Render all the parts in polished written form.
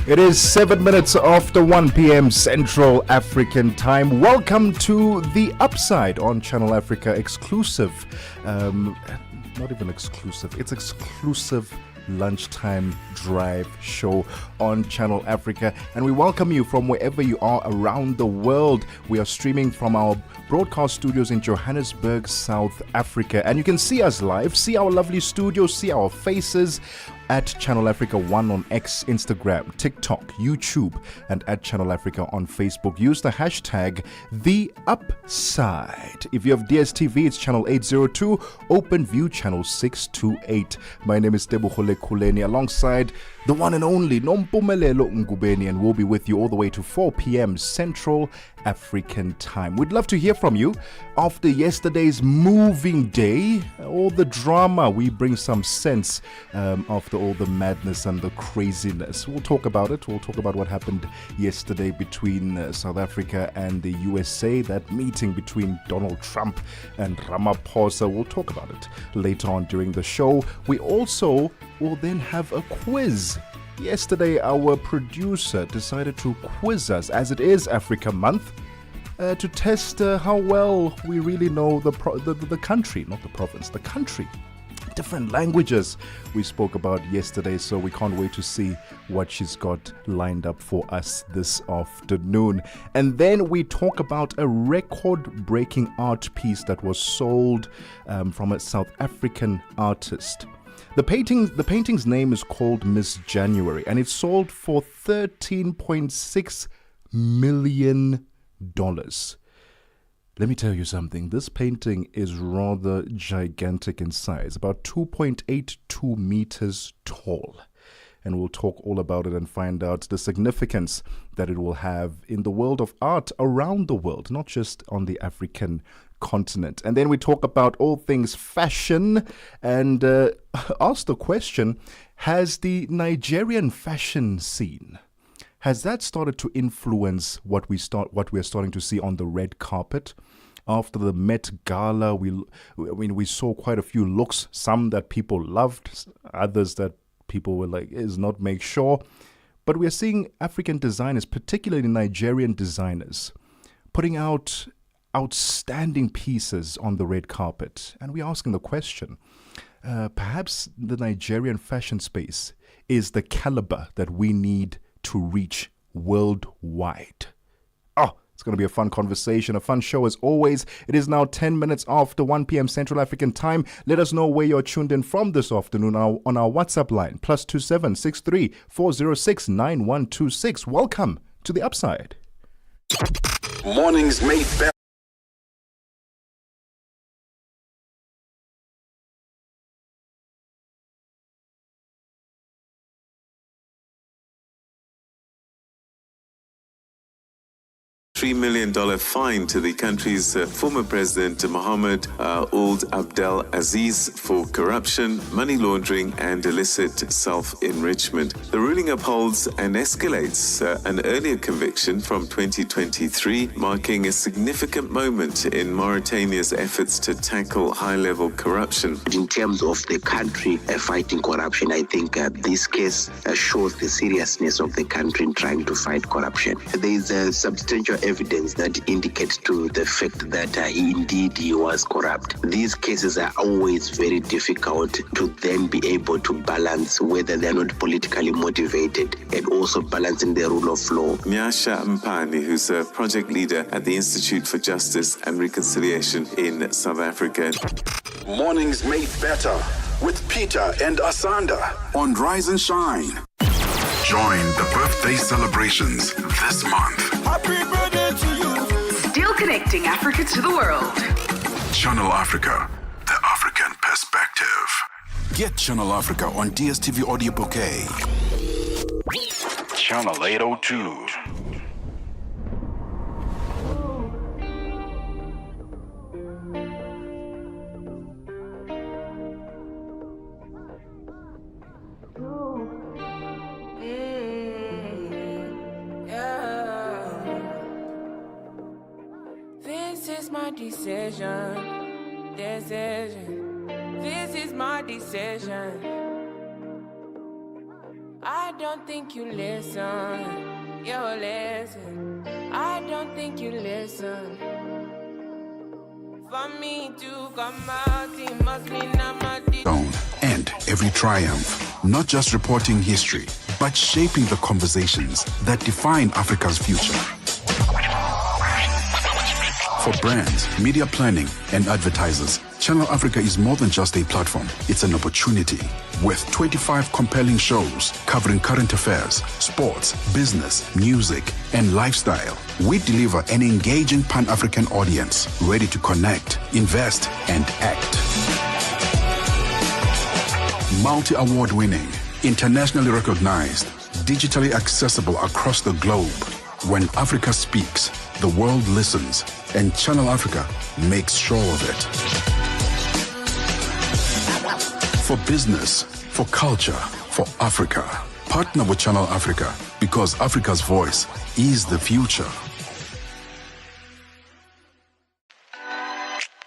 It is 7 minutes after 1 p.m. Central African Time. Welcome to The Upside on Channel Africa exclusive. Not even exclusive, it's exclusive lunchtime drive show on Channel Africa, and we welcome you from wherever you are around the world. We are streaming from our broadcast studios in Johannesburg, South Africa, and you can see us live, see our lovely studios, see our faces at Channel Africa 1 on X, Instagram, TikTok, YouTube, and at Channel Africa on Facebook. Use the hashtag TheUpside. If you have DSTV, it's channel 802, OpenView channel 628. My name is Tebogo Lekhuleni, alongside the one and only Nompumelelo Ngubeni, and we'll be with you all the way to 4 p.m. Central African Time. We'd love to hear from you. After yesterday's moving day, all the drama, we bring some sense after all the madness and the craziness. We'll talk about it. We'll talk about what happened yesterday between South Africa and the USA, that meeting between Donald Trump and Ramaphosa. We'll talk about it later on during the show. We also will then have a quiz. Yesterday, our producer decided to quiz us, as it is Africa Month, to test how well we really know the country, not the province, the country. Different languages we spoke about yesterday, so we can't wait to see what she's got lined up for us this afternoon. And then we talk about a record-breaking art piece that was sold from a South African artist. The painting's name is called Miss January, and it sold for $13.6 million. Let me tell you something. This painting is rather gigantic in size, about 2.82 meters tall. And we'll talk all about it and find out the significance that it will have in the world of art around the world, not just on the African continent. And then we talk about all things fashion and ask the question, has the Nigerian fashion scene, has that started to influence what we're starting to see on the red carpet? After the Met Gala, we saw quite a few looks, some that people loved, others that people were like, is not make sure. But we're seeing African designers, particularly Nigerian designers, putting out outstanding pieces on the red carpet. And we're asking the question, perhaps the Nigerian fashion space is the caliber that we need to reach worldwide. It's going to be a fun conversation, a fun show as always. It is now 10 minutes after 1 p.m. Central African Time. Let us know where you're tuned in from this afternoon on our WhatsApp line, +27 63 406 9126. Welcome to The Upside. Mornings made better. $3 million fine to the country's former president Mohammed Ould Abdel Aziz for corruption, money laundering, and illicit self-enrichment. The ruling upholds and escalates an earlier conviction from 2023, marking a significant moment in Mauritania's efforts to tackle high-level corruption. In terms of the country fighting corruption, I think this case shows the seriousness of the country in trying to fight corruption. There is a substantial evidence that indicates to the fact that he was corrupt. These cases are always very difficult to then be able to balance whether they're not politically motivated and also balancing the rule of law. Nyasha Mpani, who's a project leader at the Institute for Justice and Reconciliation in South Africa. Mornings made better with Peter and Asanda on Rise and Shine. Join the birthday celebrations this month. Happy birthday to you. Still connecting Africa to the world. Channel Africa, the African perspective. Get Channel Africa on DSTV Audio Bouquet. Channel 802. Decision. This is my decision. I don't think you listen. You listen. I don't think you listen. For me to come out, it must mean I'm a And every triumph, not just reporting history, but shaping the conversations that define Africa's future. For brands, media planning, and advertisers, Channel Africa is more than just a platform. It's an opportunity. With 25 compelling shows covering current affairs, sports, business, music, and lifestyle, we deliver an engaging Pan-African audience ready to connect, invest, and act. Multi-award winning, internationally recognized, digitally accessible across the globe. When Africa speaks, the world listens, and Channel Africa makes sure of it. For business, for culture, for Africa, partner with Channel Africa because Africa's voice is the future.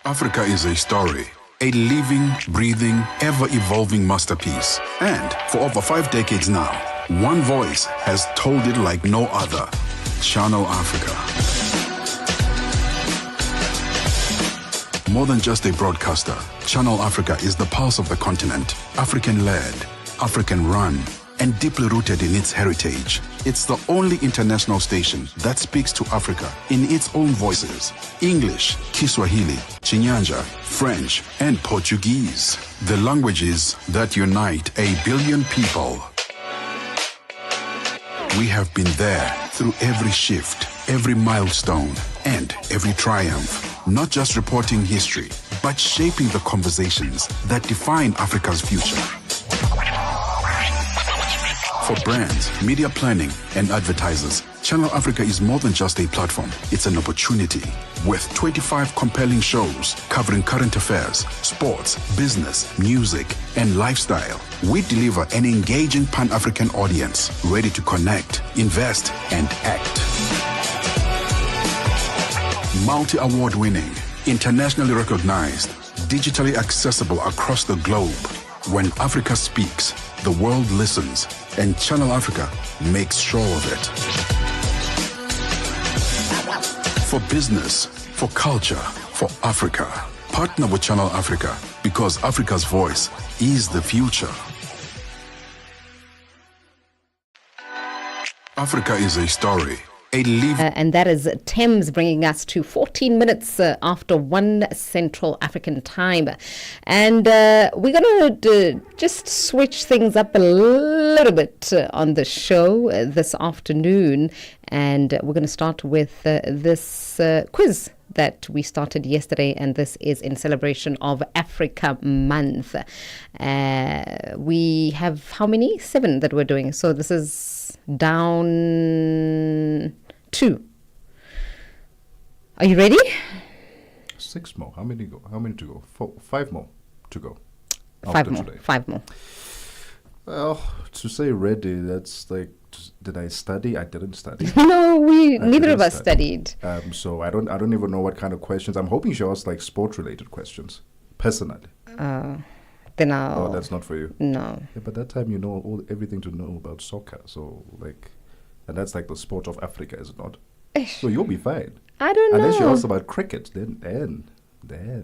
Africa is a story, a living, breathing, ever-evolving masterpiece. And for over 5 decades now, one voice has told it like no other. Channel Africa. More than just a broadcaster, Channel Africa is the pulse of the continent, African-led, African-run, and deeply rooted in its heritage. It's the only international station that speaks to Africa in its own voices: English, Kiswahili, Chinyanja, French, and Portuguese. The languages that unite 1 billion people. We have been there through every shift, every milestone, and every triumph. Not just reporting history, but shaping the conversations that define Africa's future. For brands, media planning, and advertisers, Channel Africa is more than just a platform. It's an opportunity. With 25 compelling shows covering current affairs, sports, business, music, and lifestyle, we deliver an engaging Pan-African audience ready to connect, invest, and act. Multi-award winning, internationally recognized, digitally accessible across the globe. When Africa speaks, the world listens, and Channel Africa makes sure of it. For business, for culture, for Africa, partner with Channel Africa because Africa's voice is the future. Africa is a story. And that is Thames bringing us to 14 minutes after 1 Central African time. And we're going to just switch things up a little bit on the show this afternoon. And we're going to start with this quiz that we started yesterday, and this is in celebration of Africa Month. We have how many? 7 that we're doing. So this is down 2. Are you ready? 6 more. How many go? How many to go? 5 more to go. 5 more. Today. 5 more. Well, to say ready, that's like, did I study? I didn't study. No, neither of us studied. So I don't even know what kind of questions. I'm hoping she asks like sport-related questions, personally. Then I'll... Oh, that's not for you. No. Yeah, but that time you know everything to know about soccer. So like, and that's like the sport of Africa, is it not? So you'll be fine. I don't know. Unless you ask about cricket, then.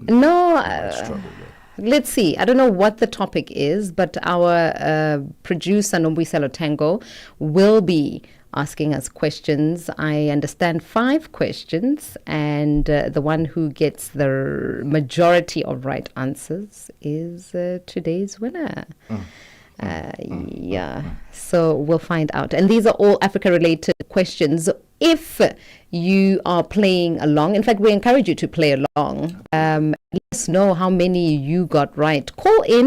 No. Struggle there. Let's see. I don't know what the topic is, but our producer, Nompumelelo Tango, will be asking us questions. I understand 5 questions, and the one who gets the majority of right answers is today's winner. So we'll find out. And these are all Africa-related questions. If you are playing along, in fact, we encourage you to play along. Let us know how many you got right. Call in,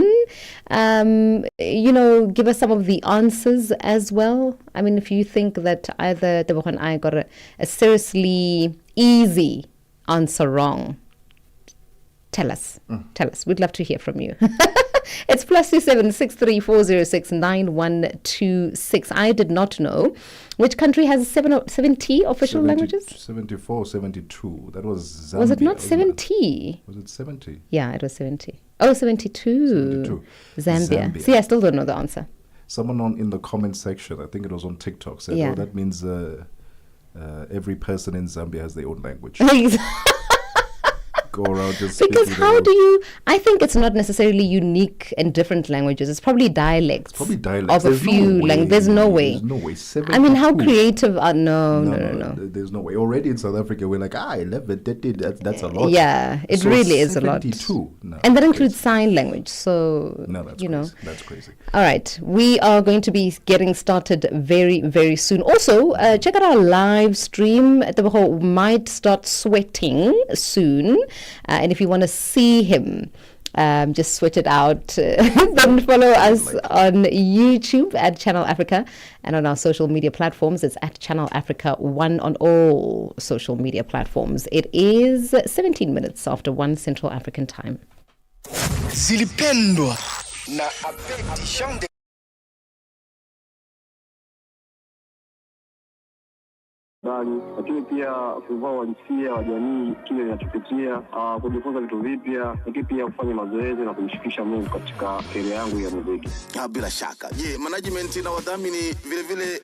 give us some of the answers as well. I mean, if you think that either Tebogo and I got a seriously easy answer wrong, tell us. Tell us. We'd love to hear from you. It's +27 63406 9126. I did not know which country has 70 official languages. 74, 72. That was Zambia. Was it not 70? Was it 70? Yeah, it was 70. Oh, 72. 72. Zambia. See, I still don't know the answer. Someone in the comment section, I think it was on TikTok, said, Yeah. "Oh, that means every person in Zambia has their own language." Go around just Because speaking how their do you? I think it's not necessarily unique and different languages. It's probably dialects. probably dialects. Of a few languages. There's no way. There's no way. I mean, how 72. creative are no. There's no way. Already in South Africa, we're like, 11, that's a lot. Yeah, it So really is a lot. 72. No, And that that's includes crazy. sign language. So, No, that's you crazy. know. That's crazy. All right. We are going to be getting started very, very soon. Also, check out our live stream. Tebogo might start sweating soon. And if you want to see him, just switch it out. Then follow us on YouTube at Channel Africa and on our social media platforms. It's at Channel Africa 1 on all social media platforms. It is 17 minutes after 1 Central African time. Zilipendwa na Abedi Shande. Lakini pia kuvaa uhalisia wa jamii kile inachopitia, kujifunza vitu vipya, lakini pia kufanya mazoezi na kumshirikisha Mungu katika career yangu ya muziki. Bila shaka. Je, management na wadhamini vile vile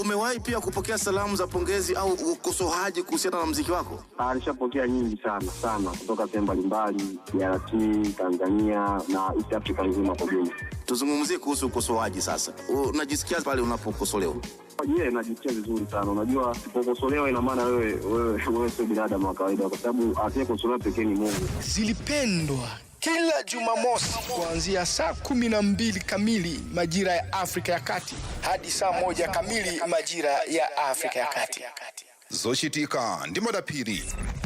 umewahi pia kupokea salamu za pongezi au ukosoaji kuhusiana na muziki wako? Alishapokea nyingi sana kutoka sehemu mbalimbali, DRC, Tanzania na East Africa nzima kwa jumla. Tuzungumzie kuhusu ukosoaji sasa. Unajisikia pale unapokosolewa? Najisikia vizuri sana. Unajua, usipokosolewa ina maana wewe sio binadamu wa kawaida, kwa sababu asiyekosolewa pekee ni Mungu. Zilipendwa kila Jumamosi kuanzia saa 12 kamili majira ya Afrika ya Kati hadi saa 1 kamili majira ya Afrika ya Kati. Zochitika ndi madapiri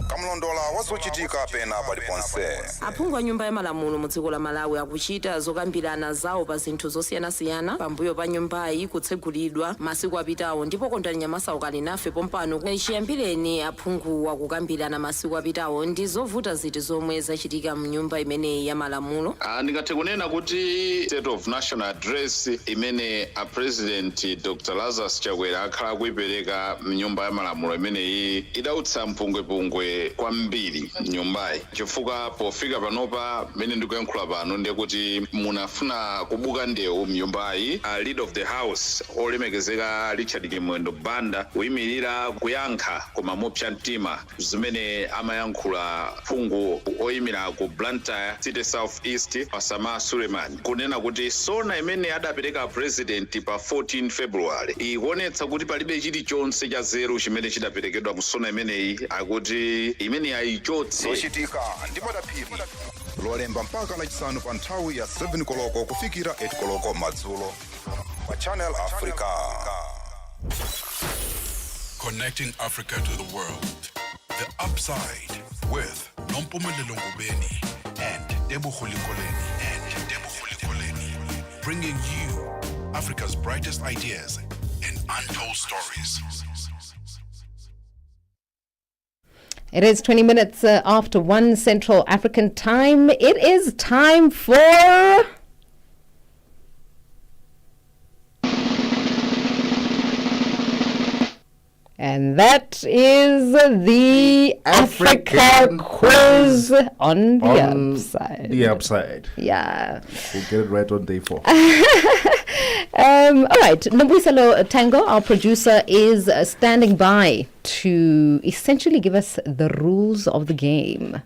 kamlondola wazochitika pena paliponse. Aphungu a nyumba ya malamulo mu dziko la Malawi akuchita zokambirana zawo pa zinthu zosiyanasiyana pambuyo pa nyumbayi kutsegulidwa masiku apitawo, ndipo kondani Nyamasa ukali nafe pompano chiyambireni aphungu akukambirana masiku apitawo ndi zovuta ziti zomwe zachitika mu nyumba imeneyi ya malamulo. Ndingathe kunena kuti State of National Address imene a President Dr. Lazarus Chakwera akhala kuipereka mnyumba ya malamulo imeneyi idautsa mpungwepungwe kwambiri nyumbayi, chifukwa pofika panopa mene ndikuyankhula pano ndiye kuti munafuna kubuka ndewu mnyumbayi. Leader of the house olemekezeka Richard Kimwendo Banda kuyimirira kuyankha koma mopsa mtima zimene amayankhula phungu oyimira ku Blantyre City South East Osama Suleiman, kunena kuti sona imene adapereka president pa 14 February ikuonetsa kuti palibe chilichonse cha zero chimene chidaperekedwa mu sona imeneyi, akuti imene ayichotse. Zochitika ndi madapiri lolemba mpaka lachisanu pa nthawi ya 7 koloko kufikira 8 koloko madzulo pa Channel Africa. Connecting Africa to the world. The Upside with Nompumelelo Ngubeni and Tebogo Lekhuleni. Bringing you Africa's brightest ideas and untold stories. It is 20 minutes after 1 Central African time. It is time for... And that is the Africa quiz on the upside. The upside. Yeah. We'll get it right on day 4. All right. Nompumelelo Tango, our producer, is standing by to essentially give us the rules of the game.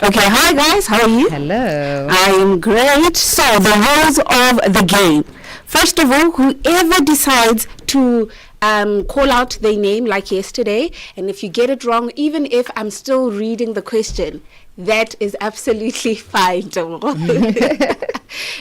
Okay, hi guys, how are you? Hello. I am great. So, the rules of the game. First of all, whoever decides to call out their name like yesterday, and if you get it wrong, even if I'm still reading the question, that is absolutely fine.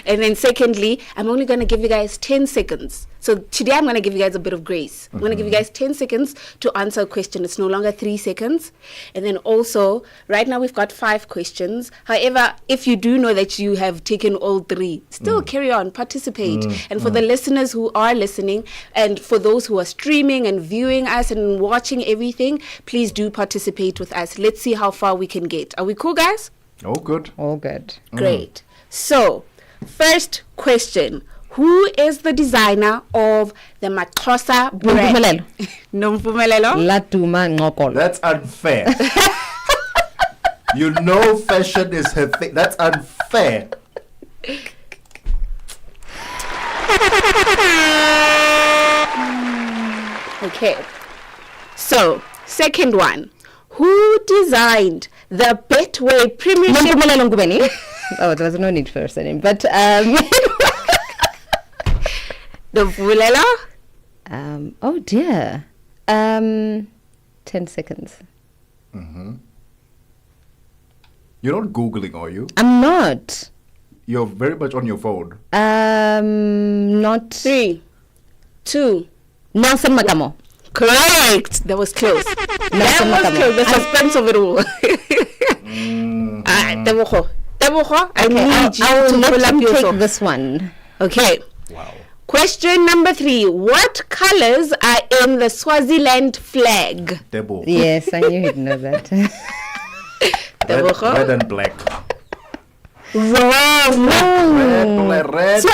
And then secondly, I'm only going to give you guys 10 seconds. So today I'm going to give you guys a bit of grace. I'm going to give you guys 10 seconds to answer a question. It's no longer 3 seconds. And then also, right now we've got 5 questions. However, if you do know that you have taken all 3, still carry on, participate. And for the listeners who are listening, and for those who are streaming and viewing us and watching everything, please do participate with us. Let's see how far we can get. Are we cool, guys? All good. All good. Great. So, first question. Who is the designer of the Maxhosa brand? Nompumelelo. Latuma Ngokolo. That's unfair. You know fashion is her thing. That's unfair. Okay. So, second one. Who designed the Betway Premiership? Nompumelelo Ngubeni. Oh, there was no need for a surname, but Nompumelelo. Oh dear. 10 seconds. You're not Googling, are you? I'm not. You're very much on your phone. Not. 3, 2. Nelson Makamo. Correct. That was close. Nelson That was Makamo. close. The suspense of it all. Tebogo. Tebogo, I need you I'll to let pull up him your take socks. this one. Okay. Wow. Question number 3. What colors are in the Swaziland flag? Debo. Yes, I knew he'd know that. Red and black. Wrong. Red.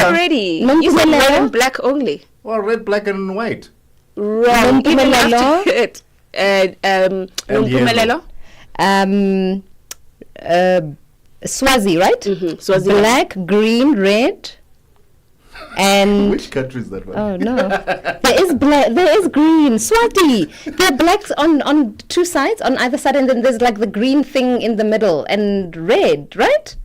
Already. You said red and black only. Well, red, black, and white. Wrong. Even after it. Nompumelelo. Swazi, right? Swazi. Black, green, red, and Which country is that one? oh no, there is black, there is green. Swati. There are blacks on two sides, on either side, and then there's like the green thing in the middle, and red, right?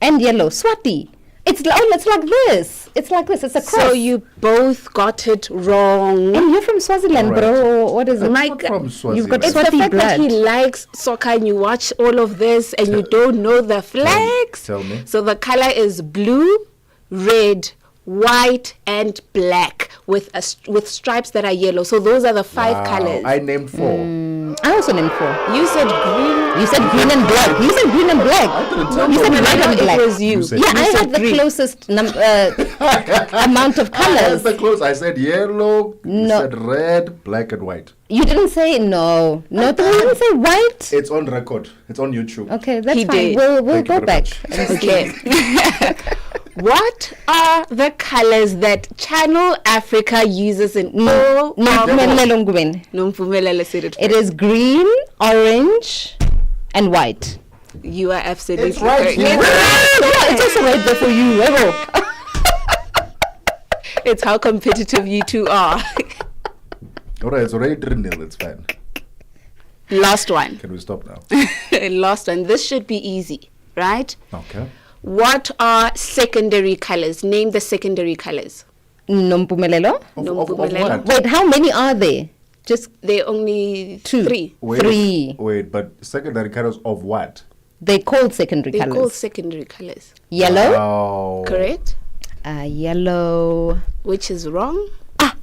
And yellow. Swati. It's like this. It's like this. It's a cross. So you both got it wrong. And you're from Swaziland, Right. bro. What is it? Not from Swaziland. You've got It's the Swati fact that he blood. likes soccer and you watch all of this and you don't know the flags. Tell me. So the color is blue, red, white, and black with with stripes that are yellow. So those are the 5 colors. I named 4. I also named 4. You said green. You said green and black. You said green and black. You said red and black. It was you. You said- Yeah, You I said had the green. closest amount of That's colors. the close. I said yellow. You No. said red, black, and white. You didn't say no. No, you didn't say white. It's on record. It's on YouTube. Okay, that's He fine. did. We'll Thank you go very back. much. and see. Okay. What are the colors that Channel Africa uses in all? Nompumelelo Ngubeni. Nompumelelo said it. It is green, orange, and white. You are absolutely It's right correct. here. Yeah, it's also right there for you. Evo. It's how competitive you two are. All right, it's already 3-0. It's fine. Last one. Can we stop now? Last one. This should be easy, right? Okay. What are secondary colors? Name the secondary colors. Nompumelelo. Of Nompumelelo. what? Wait, how many are there? Just They're only 2. 3. Three. Wait, but secondary colors of what? They called secondary They're colors. called secondary colors. Yellow. Oh, Correct? Yellow. Which is wrong.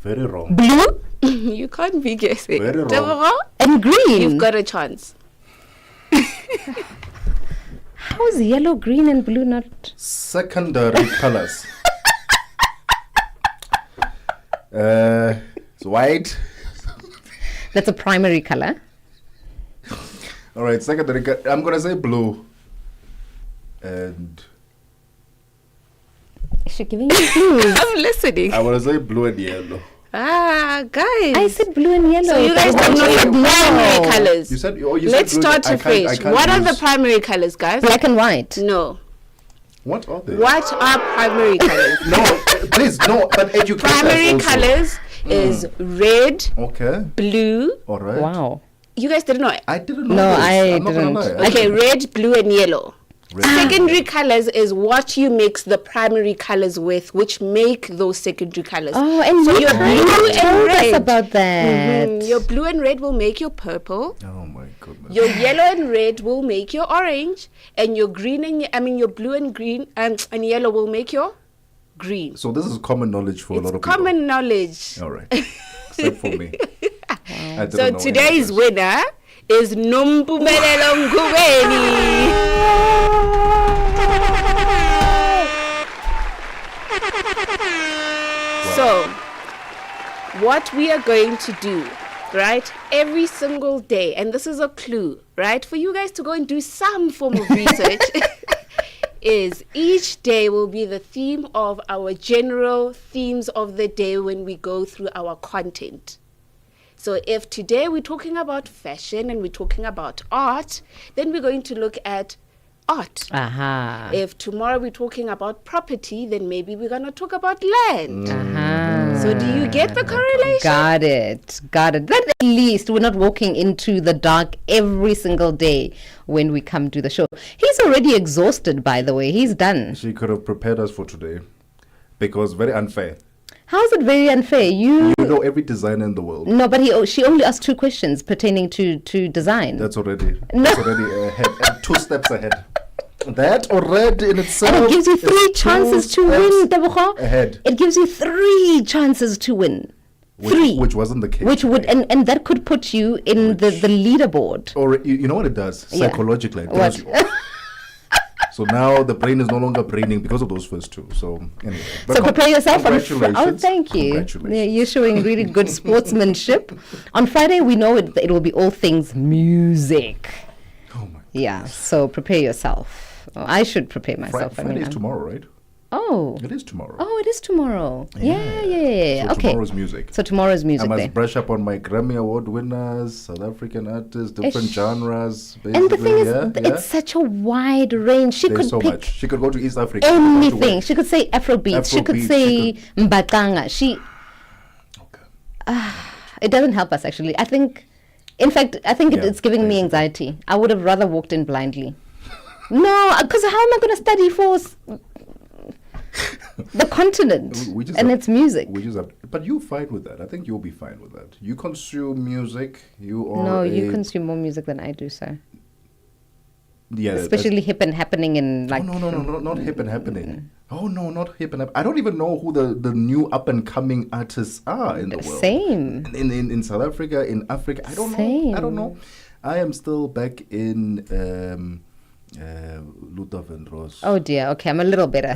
very wrong. Blue You can't be guessing. Very wrong. Tebogo, and green. you've got a chance. How is yellow, green, and blue not? Secondary colors. It's white. That's a primary color. All right, secondary. I'm gonna say blue. And Is she giving you clues? I'm listening. I wanna say blue and yellow. Ah, guys. I said blue and yellow. So you guys don't know your primary colors. You said. Oh, you Let's said blue. start I afresh. can't What are the use- primary colors, guys? Black and white. No. What are they? What are primary colors? No, please, no. But educate Primary us also. colors is red, Okay. blue. All right. Wow. You guys didn't know it? I didn't know. No, this. I I'm not gonna didn't. lie. Okay, red, blue, and yellow. Red. Secondary colors is what you mix the primary colors with, which make those secondary colors. Oh, and So you your kind blue of and told us red. about that. Your blue and red will make your purple. Oh my goodness. Your yellow and red will make your orange, and your green and your blue and green and yellow will make your green. So this is common knowledge for a lot of people. Common knowledge. All right. Except for me. I didn't So know any of today's this. winner is Nompumelelo Ngubeni. So, what we are going to do, right, every single day, and this is a clue, right, for you guys to go and do some form of research, is each day will be the theme of our general themes of the day when we go through our content. So if today we're talking about fashion and we're talking about art, then we're going to look at art. Aha. If tomorrow we're talking about property, then maybe we're going to talk about land. So do you get the correlation? Got it. Then at least we're not walking into the dark every single day when we come to the show. He's already exhausted, by the way. He's done. She could have prepared us for today because very unfair. How is it very unfair? You know every designer in the world. No, but she only asked 2 questions pertaining to design. That's already ahead. And 2 steps ahead. That already in itself. And it gives you 3 chances to win, Tebogo. Ahead. It gives you 3 chances to win. 3. Which wasn't the case. Which would and that could put you in the leaderboard. Or you know what it does? Psychologically. It throws you off. So now the brain is no longer braining because of those first 2. So anyway. So prepare yourself. Congratulations. Thank you. Congratulations. Yeah, you're showing really good sportsmanship. On Friday, we know it will be all things music. Oh my. Yeah. So prepare yourself. I should prepare myself. Friday is tomorrow, right? Oh. It is tomorrow. Oh, it is tomorrow. Yeah. So okay. Tomorrow's music. So tomorrow's music. I must brush up on my Grammy Award winners, South African artists, different genres. Basically. And the thing is, it's such a wide range. There's so much. She could go to East Africa. Anything. She could say Afrobeat. She could say Mbatanga. It doesn't help us, actually. In fact, it's giving me anxiety. I would have rather walked in blindly. No, because how am I going to study for the continent its music? But you're fine with that. I think you'll be fine with that. You consume music. You consume more music than I do, sir. Yeah, especially hip and happening in like. No, not hip and happening. Oh no, not hip and happening. I don't even know who the new up and coming artists are in the world. Same. In South Africa, in Africa, I don't know. I am still back in. Luther Vandross. Oh dear. Okay, I'm a little better.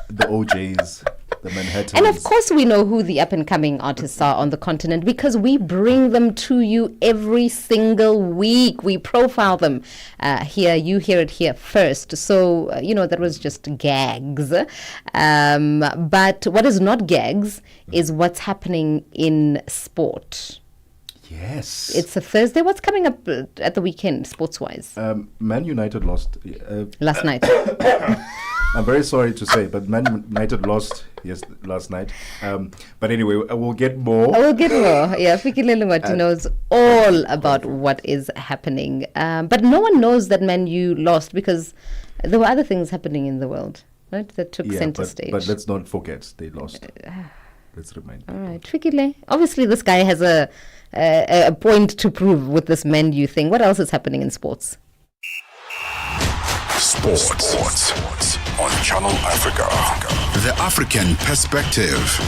The OJs, the Manhattans. And of course, we know who the up and coming artists are on the continent because we bring them to you every single week. We profile them here. You hear it here first. So that was just gags. But what is not gags is what's happening in sport. Yes. It's a Thursday. What's coming up at the weekend, sports-wise? Man United lost. Last night. I'm very sorry to say, but Man United lost last night. But anyway, we'll get more. We'll get more. Yeah, Fikile Lungwati knows all about what is happening. But no one knows that Man U lost because there were other things happening in the world, right, that took center stage. But let's not forget, they lost. Let's remind people. All right, Fikile. Obviously, this guy has a point to prove with this Man U thing. What else is happening in sports? Sports on Channel Africa. The African perspective.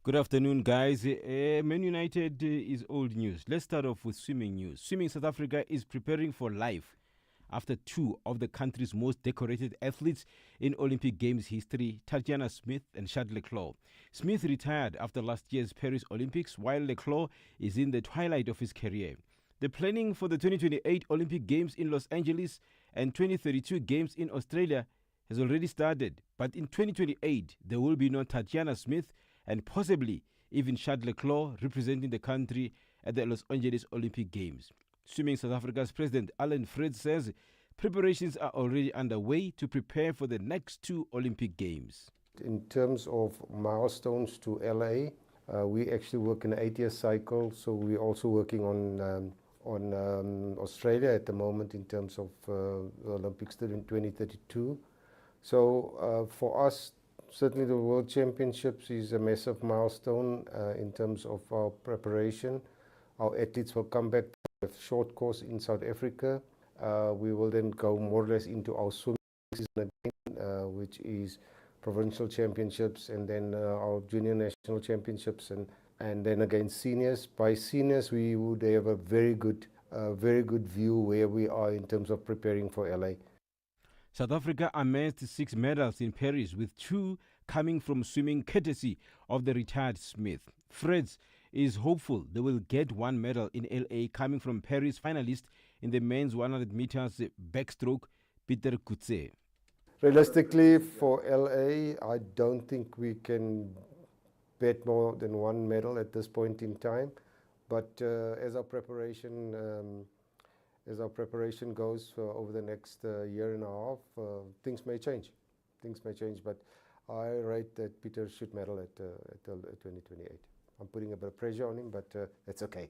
Good afternoon, guys. Man United is old news. Let's start off with swimming news. Swimming South Africa is preparing for life after 2 of the country's most decorated athletes in Olympic Games history, Tatiana Smith and Chad Leclerc. Smith retired after last year's Paris Olympics, while Leclerc is in the twilight of his career. The planning for the 2028 Olympic Games in Los Angeles and 2032 Games in Australia has already started, but in 2028 there will be no Tatiana Smith and possibly even Chad Leclerc representing the country at the Los Angeles Olympic Games. Swimming South Africa's president Alan Fred says preparations are already underway to prepare for the next 2 Olympic Games. In terms of milestones to LA, we actually work in an 8-year cycle, so we're also working on Australia at the moment in terms of the Olympics in 2032. So for us, certainly the World Championships is a massive milestone in terms of our preparation. Our athletes will come back to a short course in South Africa. We will then go more or less into our swimming season again, which is provincial championships and then our junior national championships and then again seniors. By seniors, we would have a very good view where we are in terms of preparing for LA. South Africa amassed 6 medals in Paris, with 2 coming from swimming courtesy of the retired Smith. Freds is hopeful they will get one medal in LA coming from Paris finalist in the men's 100 meters backstroke, Peter Kutse. Realistically, for LA, I don't think we can bet more than one medal at this point in time. But as our preparation goes over the next year and a half, things may change. But I rate that Peter should medal at 2028. I'm putting a bit of pressure on him, but it's okay.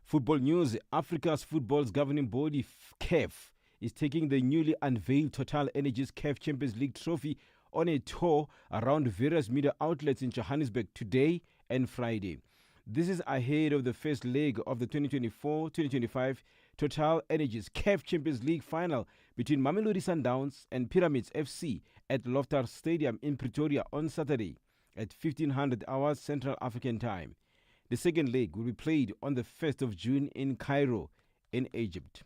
Football news. Africa's football's governing body, CAF, is taking the newly unveiled Total Energies CAF Champions League trophy on a tour around various media outlets in Johannesburg today and Friday. This is ahead of the first leg of the 2024-2025 Total Energies CAF Champions League final between Mamelodi Sundowns and Pyramids FC at Loftus Stadium in Pretoria on Saturday at 1500 hours Central African Time. The second leg will be played on the 1st of June in Cairo, in Egypt.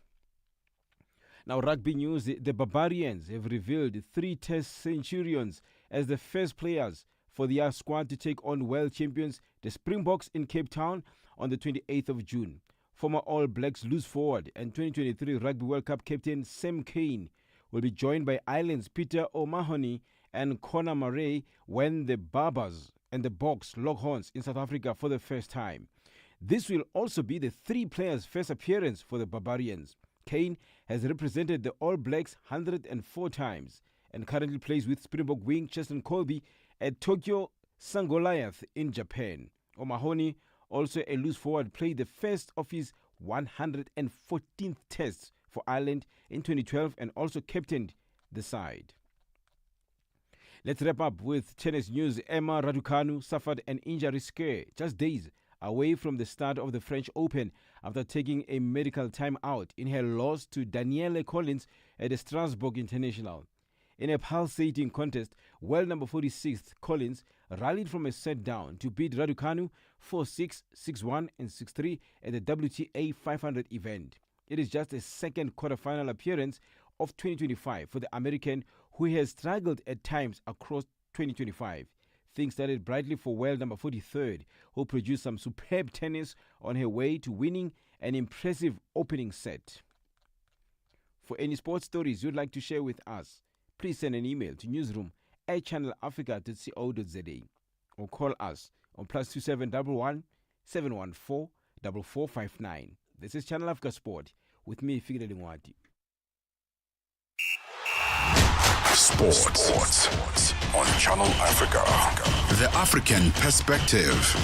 Now, rugby news. The Barbarians have revealed 3 Test Centurions as the first players for their squad to take on world champions, the Springboks, in Cape Town on the 28th of June. Former All Blacks loose forward and 2023 Rugby World Cup captain Sam Cane will be joined by Ireland's Peter O'Mahony and Conor Murray when the Barbers and the Boks lock horns in South Africa for the first time. This will also be the 3 players' first appearance for the Barbarians. Kane has represented the All Blacks 104 times and currently plays with Springbok wing Cheston Colby at Tokyo Sangoliath in Japan. O'Mahony, also a loose forward, played the first of his 114th tests for Ireland in 2012 and also captained the side. Let's wrap up with tennis news. Emma Raducanu suffered an injury scare just days away from the start of the French Open after taking a medical timeout in her loss to Danielle Collins at the Strasbourg International. In a pulsating contest, world number 46 Collins rallied from a set down to beat Raducanu 4-6, 6-1 and 6-3 at the WTA 500 event. It is just a second quarterfinal appearance of 2025 for the American, who has struggled at times across 2025. Things started brightly for world number 43rd, who produced some superb tennis on her way to winning an impressive opening set. For any sports stories you'd like to share with us, please send an email to newsroom@channelafrica.co.za or call us on +2711 714 4459. This is Channel Africa Sport with me, Fikile Lingwati. Sports on Channel Africa. The African perspective.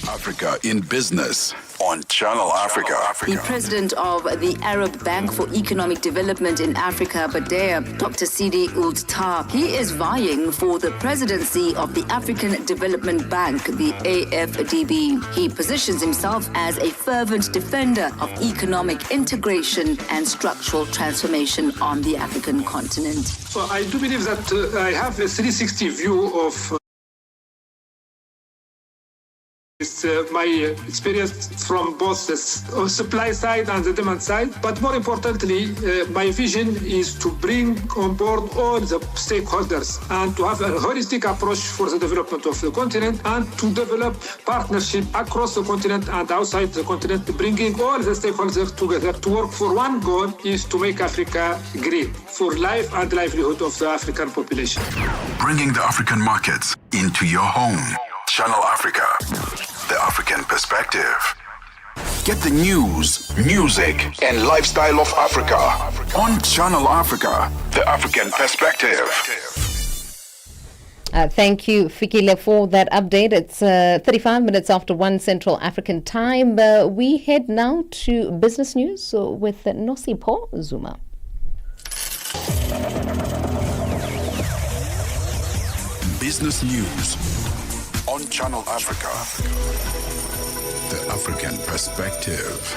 Africa in business on Channel Africa. The president of the Arab Bank for Economic Development in Africa, Badea, Dr. Sidi Ould Tah, he is vying for the presidency of the African Development Bank, the AFDB. He positions himself as a fervent defender of economic integration and structural transformation on the African continent. So I do believe that I have a 360 view of my experience from both the supply side and the demand side. But more importantly, my vision is to bring on board all the stakeholders and to have a holistic approach for the development of the continent and to develop partnership across the continent and outside the continent, bringing all the stakeholders together to work for one goal, is to make Africa green for life and livelihood of the African population. Bringing the African markets into your home. Channel Africa, the African perspective. Get the news, music, and lifestyle of Africa on Channel Africa, the African perspective. Thank you, Fikile, for that update. It's 35 minutes after 1 Central African Time. We head now to business news with Nosipho Zuma. Business news on Channel Africa, the African perspective.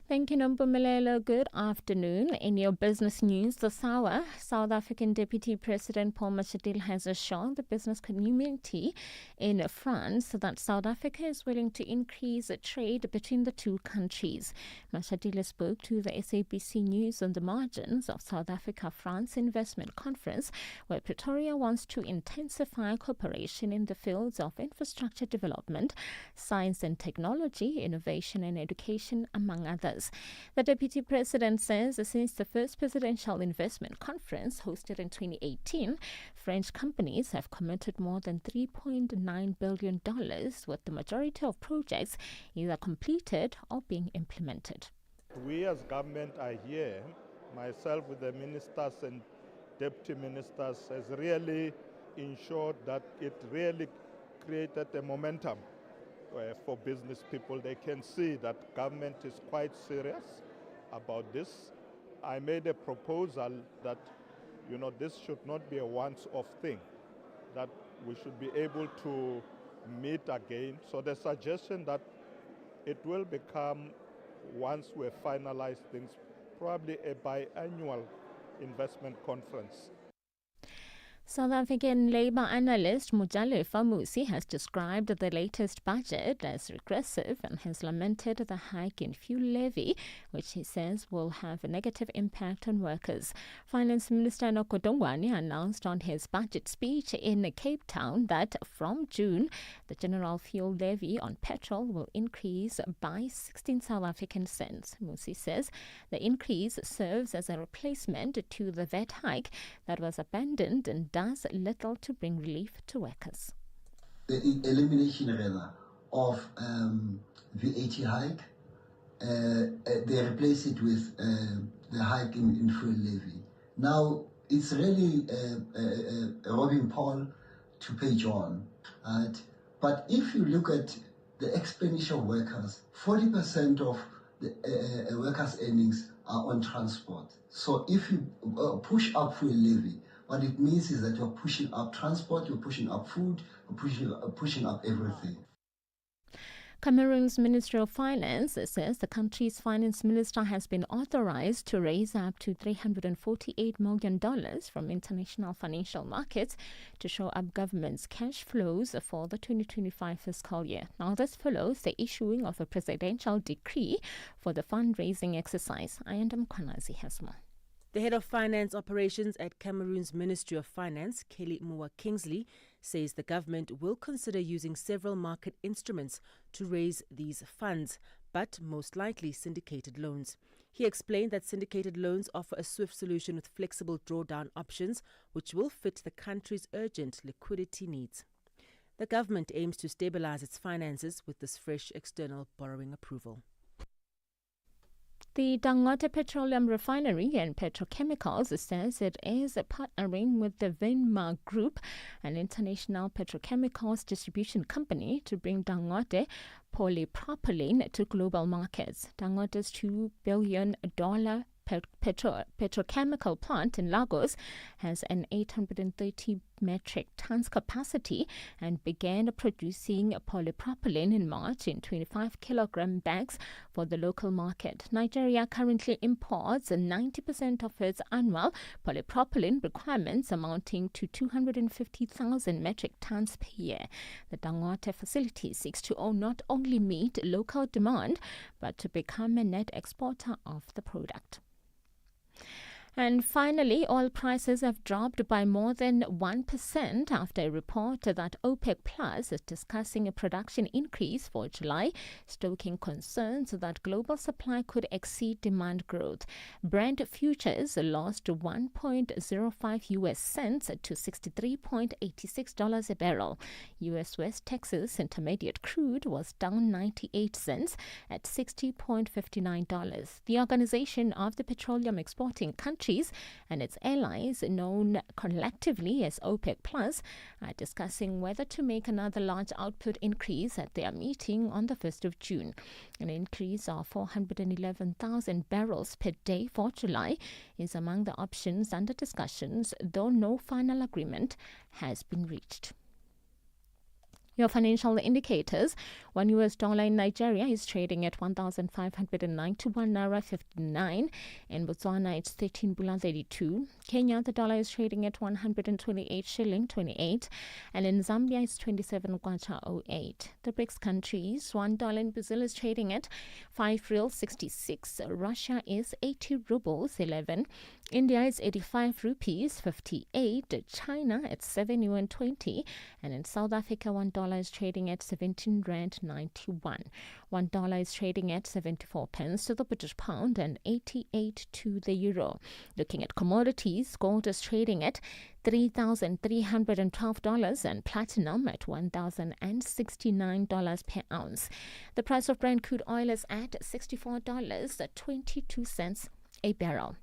Thank you, Nompumelelo. Good afternoon. In your business news this hour, South African Deputy President Paul Mashatile has assured the business community in France that South Africa is willing to increase trade between the two countries. Mashatile spoke to the SABC News on the margins of South Africa-France Investment Conference, where Pretoria wants to intensify cooperation in the fields of infrastructure development, science and technology, innovation and education, among others. The Deputy President says since the first presidential investment conference hosted in 2018, French companies have committed more than $3.9 billion, with the majority of projects either completed or being implemented. We as government are here, myself with the ministers and deputy ministers, has really ensured that it really created a momentum for business people. They can see that government is quite serious about this. I made a proposal that, this should not be a once-off thing, that we should be able to meet again. So the suggestion that it will become, once we finalize things, probably a biannual investment conference. South African Labour analyst Mojalefa Musi has described the latest budget as regressive and has lamented the hike in fuel levy, which he says will have a negative impact on workers. Finance Minister Nokodongwane announced on his budget speech in Cape Town that from June, the general fuel levy on petrol will increase by 16 South African cents. Musi says the increase serves as a replacement to the VAT hike that was abandoned and does little to bring relief to workers. The elimination rather of VAT hike, they replace it with the hike in fuel levy. Now it's really robbing Paul to pay John, right? But if you look at the expenditure of workers, 40% of the workers' earnings are on transport. So if you push up fuel levy, what it means is that you're pushing up transport, you're pushing up food, you're pushing up everything. Cameroon's Ministry of Finance says the country's finance minister has been authorized to raise up to $348 million from international financial markets to shore up government's cash flows for the 2025 fiscal year. Now, this follows the issuing of a presidential decree for the fundraising exercise. Ayanda Mkwanazi has more. The head of finance operations at Cameroon's Ministry of Finance, Kelly Moua Kingsley, says the government will consider using several market instruments to raise these funds, but most likely syndicated loans. He explained that syndicated loans offer a swift solution with flexible drawdown options, which will fit the country's urgent liquidity needs. The government aims to stabilize its finances with this fresh external borrowing approval. The Dangote Petroleum Refinery and Petrochemicals says it is partnering with the Vinmar Group, an international petrochemicals distribution company, to bring Dangote polypropylene to global markets. Dangote's $2 billion petrochemical plant in Lagos has an 830 metric tons capacity and began producing polypropylene in March in 25 kilogram bags for the local market. Nigeria currently imports 90% of its annual polypropylene requirements, amounting to 250,000 metric tons per year. The Dangote facility seeks to not only meet local demand but to become a net exporter of the product. And finally, oil prices have dropped by more than 1% after a report that OPEC Plus is discussing a production increase for July, stoking concerns that global supply could exceed demand growth. Brent futures lost 1.05 US cents to $63.86 a barrel. US West Texas Intermediate crude was down 98 cents at $60.59. The Organization of the Petroleum Exporting Countries and its allies, known collectively as OPEC Plus, are discussing whether to make another large output increase at their meeting on the 1st of June. An increase of 411,000 barrels per day for July is among the options under discussions, though no final agreement has been reached. Your financial indicators: $1 US in Nigeria is trading at 1,591 naira 59. In Botswana, it's 13 pula 32. Kenya, the dollar is trading at 128 shilling 28. And in Zambia, it's 27 kwacha 08. The BRICS countries, $1 in Brazil is trading at 5 real 66. Russia is 80 rubles 11. India is 85 rupees 58. China at 7 yuan 20. And in South Africa, $1 is trading at 17 rand 91. $1 is trading at 74 pence to the British pound and 88 to the euro. Looking at commodities, gold is trading at $3,312 and platinum at $1,069 per ounce. The price of Brent crude oil is at $64.22 a barrel.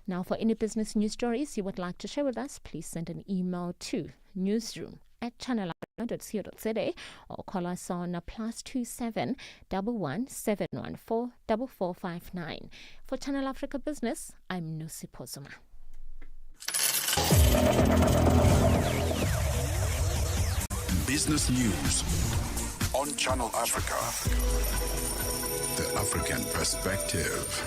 Now, for any business news stories you would like to share with us, please send an email to newsroom@channelafrica.co.za or call us on +27 11 714 4459. For Channel Africa Business, I'm Nusi Pozuma. Business news on Channel Africa. The African perspective.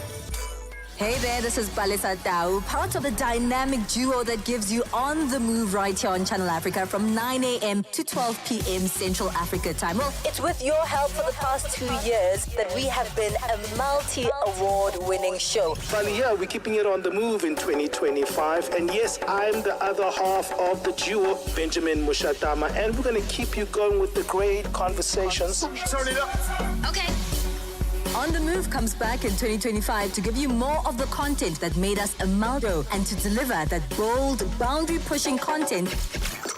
Hey there, this is Palisa Tau, part of the dynamic duo that gives you on the move right here on Channel Africa from 9 a.m. to 12 p.m. Central Africa time. Well, it's with your help for the past 2 years that we have been a multi-award winning show. Finally, here we're keeping it on the move in 2025. And yes, I'm the other half of the duo, Benjamin Mushatama. And we're going to keep you going with the great conversations. Turn it up. Okay. On the Move comes back in 2025 to give you more of the content that made us a Maldo and to deliver that bold, boundary-pushing content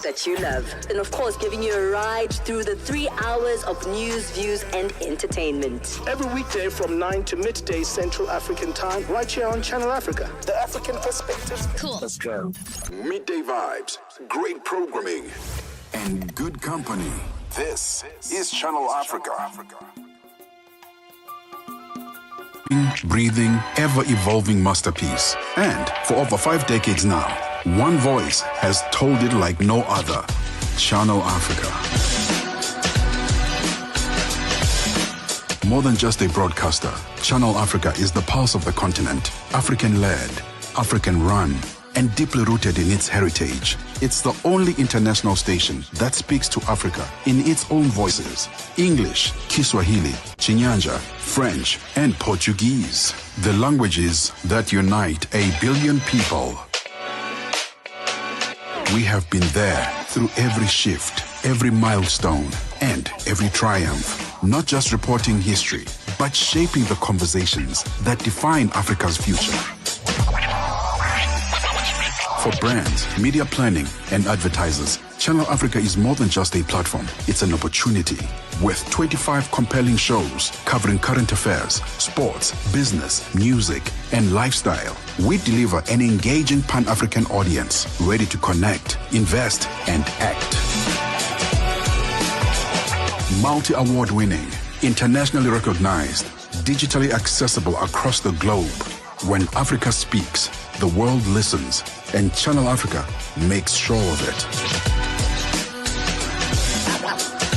that you love. And of course, giving you a ride through the 3 hours of news, views, and entertainment. Every weekday from 9 to midday Central African time, right here on Channel Africa. The African perspective. Cool. Let's go. Midday vibes, great programming, and good company. This is Channel Africa. Breathing, ever-evolving masterpiece. And for over 5 decades now, one voice has told it like no other. Channel Africa. More than just a broadcaster, Channel Africa is the pulse of the continent. African-led, African-run, and deeply rooted in its heritage. It's the only international station that speaks to Africa in its own voices. English, Kiswahili, Chinyanja, French, and Portuguese. The languages that unite 1 billion people. We have been there through every shift, every milestone, and every triumph. Not just reporting history, but shaping the conversations that define Africa's future. For brands, media planning, and advertisers, Channel Africa is more than just a platform. It's an opportunity. With 25 compelling shows covering current affairs, sports, business, music, and lifestyle, we deliver an engaging Pan-African audience ready to connect, invest, and act. Multi-award winning, internationally recognized, digitally accessible across the globe. When Africa speaks, the world listens, and Channel Africa makes sure of it.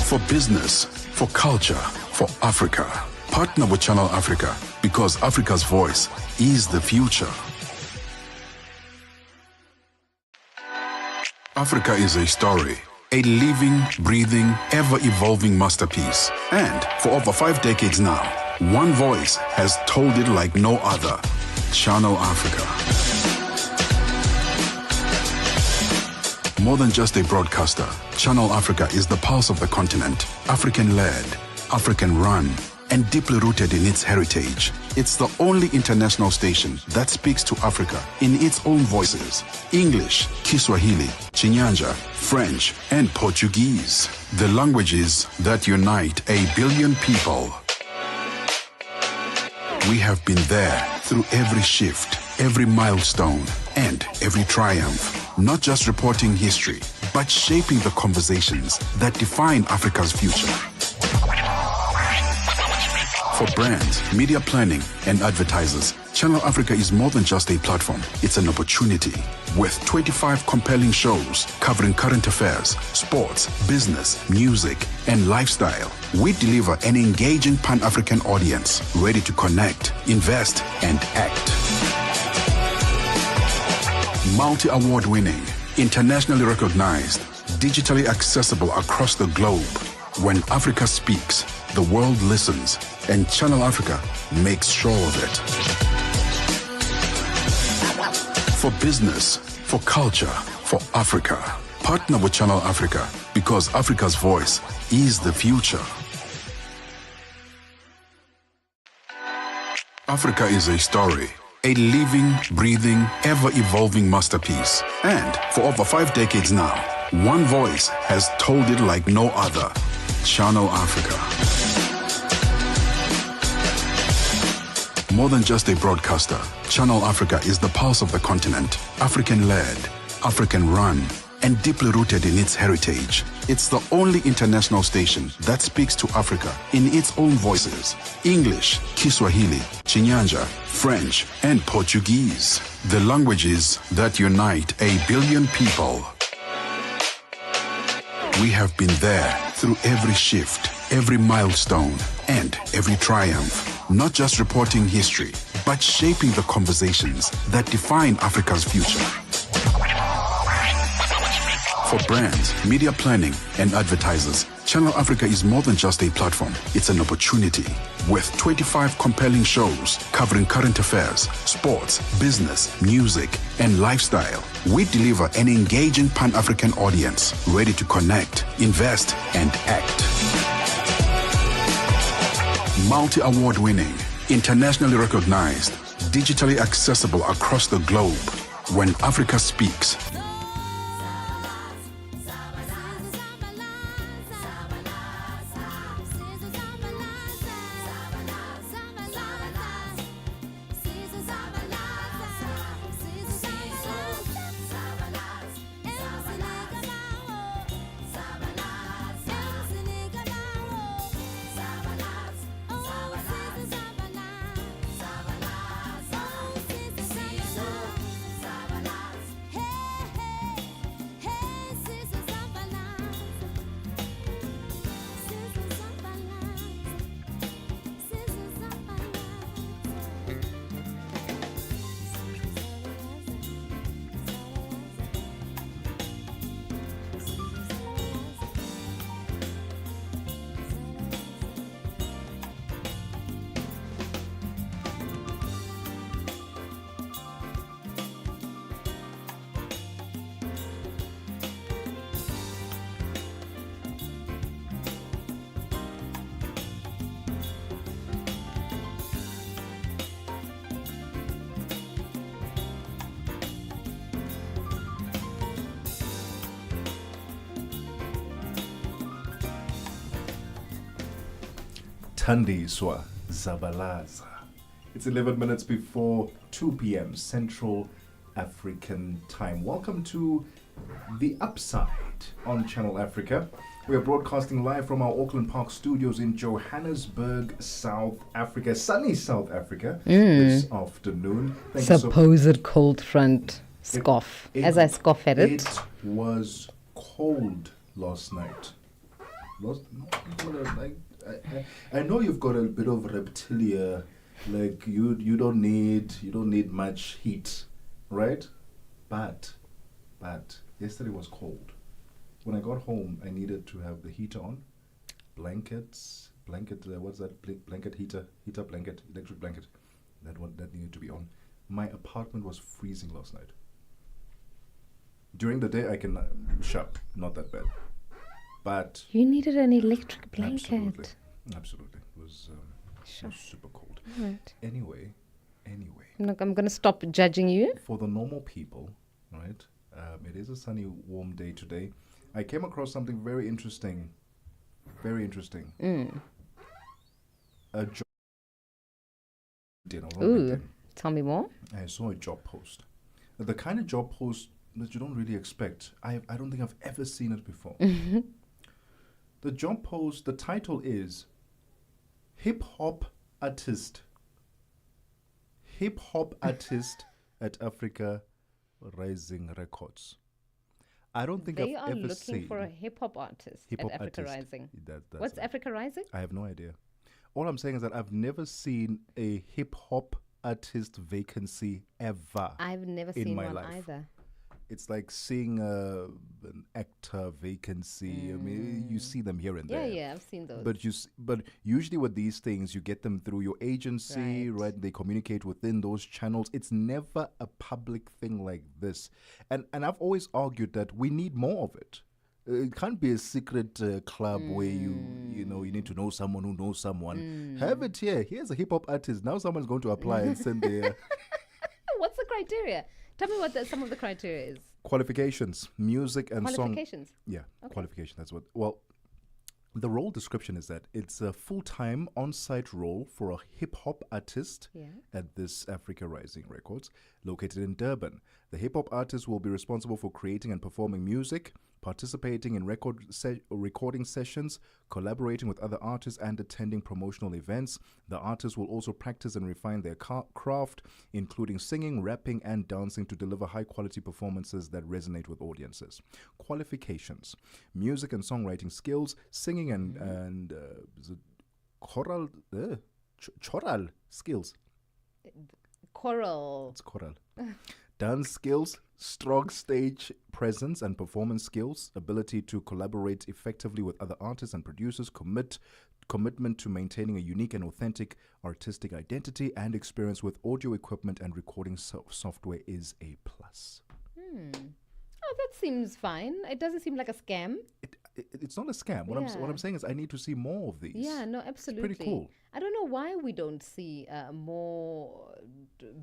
For business, for culture, for Africa, partner with Channel Africa because Africa's voice is the future. Africa is a story, a living, breathing, ever-evolving masterpiece. And for over 5 decades now, one voice has told it like no other. Channel Africa. More than just a broadcaster, Channel Africa is the pulse of the continent. African-led, African-run, and deeply rooted in its heritage. It's the only international station that speaks to Africa in its own voices. English, Kiswahili, Chinyanja, French, and Portuguese. The languages that unite 1 billion people. We have been there through every shift, every milestone, and every triumph. Not just reporting history, but shaping the conversations that define Africa's future. For For brands, media planning, and advertisers, Channel Africa is more than just a platform. It's an opportunity. With 25 compelling shows covering current affairs, sports, business, music, and lifestyle, we deliver an engaging Pan-African audience ready to connect, invest, and act. Multi-award winning, internationally recognized, digitally accessible across the globe. When Africa speaks, the world listens, and Channel Africa makes sure of it. For business, for culture, for Africa, partner with Channel Africa because Africa's voice is the future. Africa is a story, a living, breathing, ever-evolving masterpiece. And for over 5 decades now, one voice has told it like no other. Channel Africa. More than just a broadcaster, Channel Africa is the pulse of the continent, African-led, African-run, and deeply rooted in its heritage. It's the only international station that speaks to Africa in its own voices. English, Kiswahili, Chinyanja, French, and Portuguese. The languages that unite 1 billion people. We have been there through every shift, every milestone, and every triumph. Not just reporting history, but shaping the conversations that define Africa's future. For brands, media planning, and advertisers, Channel Africa is more than just a platform. It's an opportunity. With 25 compelling shows covering current affairs, sports, business, music, and lifestyle, we deliver an engaging Pan-African audience ready to connect, invest, and act. Multi-award winning, internationally recognized, digitally accessible across the globe. When Africa speaks, Thandiswa Zabalaza. It's 11 minutes before 2 p.m. Central African Time. Welcome to The Upside on Channel Africa. We are broadcasting live from our Auckland Park studios in Johannesburg, South Africa. Sunny South Africa this afternoon. Supposed cold front scoff. As I scoff at it. It was cold last night. I know you've got a bit of reptilia, like you don't need much heat, right? But yesterday was cold. When I got home, I needed to have the heater on, blanket, what's that? Blanket heater, blanket, electric blanket. That needed to be on. My apartment was freezing last night. During the day, I can not that bad. But you needed an electric blanket. Absolutely. It was super cold. Right. Anyway. Look, I'm going to stop judging you. For the normal people, right? It is a sunny, warm day today. I came across something very interesting. Very interesting. A job. Ooh, tell me more. I saw a job post. The kind of job post that you don't really expect. I don't think I've ever seen it before. The job post, the title is Hip Hop artist at Africa Rising Records. I don't think They I've are ever looking seen for a hip hop artist hip-hop at Africa artist. Rising. That's What's right. Africa Rising? I have no idea. All I'm saying is that I've never seen a hip hop artist vacancy ever. I've never in seen my one life. either. It's like seeing an actor vacancy. I mean, you see them here and Yeah, there. yeah, I've seen those. But usually with these things, you get them through your agency, right? They communicate within those channels. It's never a public thing like this. And I've always argued that we need more of it. It can't be a secret club where you need to know someone who knows someone. Have it here. Here's a hip hop artist. Now someone's going to apply and send their What's the criteria? Tell me what some of the criteria is. qualifications, music and song. Qualifications? Yeah, Okay. qualification. That's what. Well, the role description is that it's a full-time on-site role for a hip-hop artist at this Africa Rising Records, located in Durban. The hip-hop artist will be responsible for creating and performing music, participating in recording sessions, collaborating with other artists, and attending promotional events. The artists will also practice and refine their craft, including singing, rapping, and dancing to deliver high-quality performances that resonate with audiences. Qualifications: music and songwriting skills, singing and choral skills. Choral. It's choral. Dance skills, strong stage presence and performance skills, ability to collaborate effectively with other artists and producers, commitment to maintaining a unique and authentic artistic identity, and experience with audio equipment and recording software is a plus. Oh, that seems fine. It doesn't seem like a scam. It's not a scam. What I'm saying is I need to see more of these. Yeah, no, absolutely. It's pretty cool. I don't know why we don't see more